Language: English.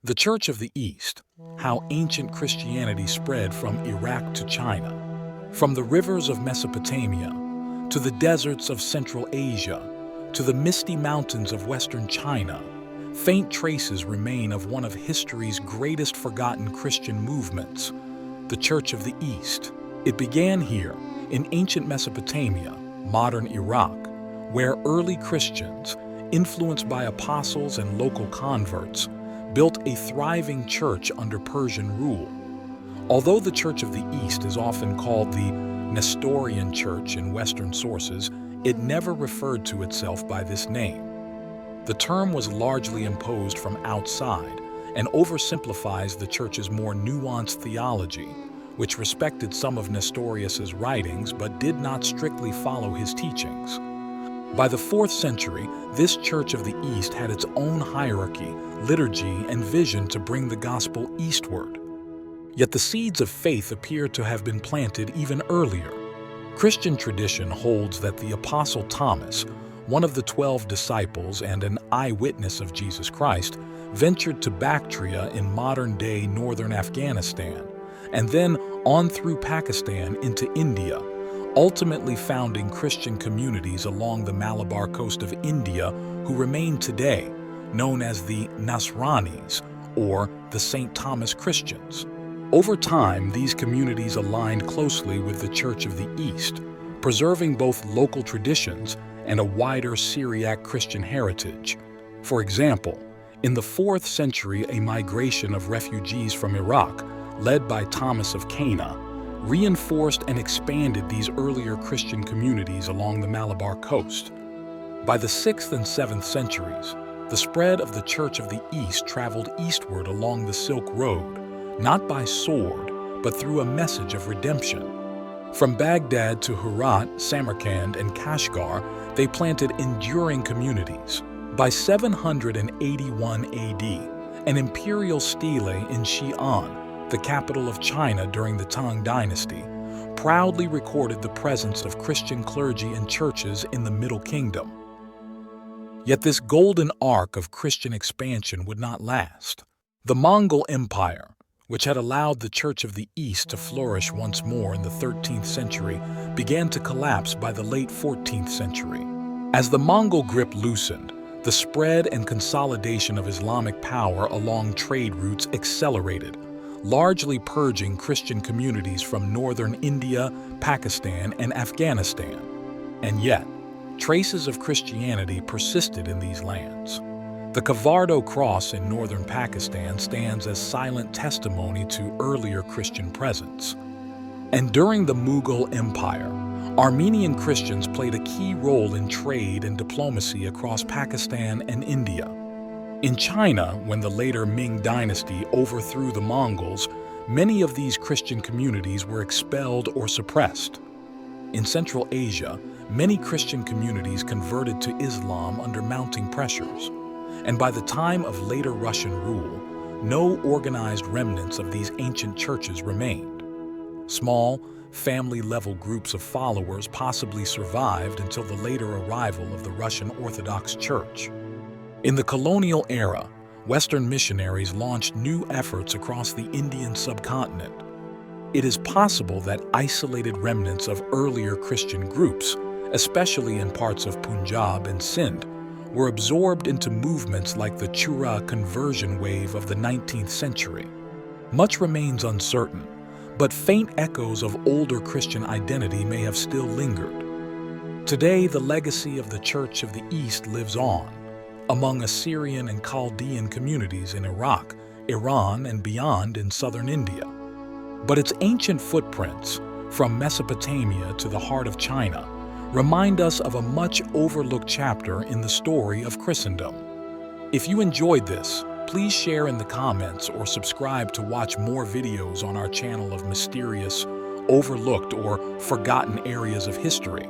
The Church of the East, how ancient Christianity spread from Iraq to China, from the rivers of Mesopotamia to the deserts of Central Asia to the misty mountains of Western China. Faint traces remain of one of history's greatest forgotten Christian movements, the Church of the East. It began here, in ancient Mesopotamia, modern Iraq, where early Christians, influenced by apostles and local converts, built a thriving church under Persian rule. Although the Church of the East is often called the Nestorian Church in Western sources, it never referred to itself by this name. The term was largely imposed from outside and oversimplifies the Church's more nuanced theology, which respected some of Nestorius's writings but did not strictly follow his teachings. By the 4th century, this Church of the East had its own hierarchy, liturgy, and vision to bring the gospel eastward. Yet the seeds of faith appear to have been planted even earlier. Christian tradition holds that the Apostle Thomas, one of the 12 disciples and an eyewitness of Jesus Christ, ventured to Bactria in modern-day northern Afghanistan, and then on through Pakistan into India, ultimately founding Christian communities along the Malabar coast of India who remain today, known as the Nasranis, or the St. Thomas Christians. Over time, these communities aligned closely with the Church of the East, preserving both local traditions and a wider Syriac Christian heritage. For example, in the 4th century, a migration of refugees from Iraq, led by Thomas of Cana, reinforced and expanded these earlier Christian communities along the Malabar coast. By the 6th and 7th centuries, the spread of the Church of the East traveled eastward along the Silk Road, not by sword, but through a message of redemption. From Baghdad to Herat, Samarkand, and Kashgar, they planted enduring communities. By 781 AD, an imperial stele in Xi'an, the capital of China during the Tang Dynasty, proudly recorded the presence of Christian clergy and churches in the Middle Kingdom. Yet this golden arc of Christian expansion would not last. The Mongol Empire, which had allowed the Church of the East to flourish once more in the 13th century, began to collapse by the late 14th century. As the Mongol grip loosened, the spread and consolidation of Islamic power along trade routes accelerated, largely purging Christian communities from northern India, Pakistan, and Afghanistan. And yet, traces of Christianity persisted in these lands. The Kavardo Cross in northern Pakistan stands as silent testimony to earlier Christian presence. And during the Mughal Empire, Armenian Christians played a key role in trade and diplomacy across Pakistan and India. In China, when the later Ming dynasty overthrew the Mongols, many of these Christian communities were expelled or suppressed. In Central Asia, many Christian communities converted to Islam under mounting pressures. And by the time of later Russian rule, no organized remnants of these ancient churches remained. Small, family-level groups of followers possibly survived until the later arrival of the Russian Orthodox Church. In the colonial era, Western missionaries launched new efforts across the Indian subcontinent. It is possible that isolated remnants of earlier Christian groups, especially in parts of Punjab and Sindh, were absorbed into movements like the Chura conversion wave of the 19th century. Much remains uncertain, but faint echoes of older Christian identity may have still lingered. Today, the legacy of the Church of the East lives on, among Assyrian and Chaldean communities in Iraq, Iran, and beyond in southern India. But its ancient footprints, from Mesopotamia to the heart of China, remind us of a much overlooked chapter in the story of Christendom. If you enjoyed this, please share in the comments or subscribe to watch more videos on our channel of mysterious, overlooked, or forgotten areas of history.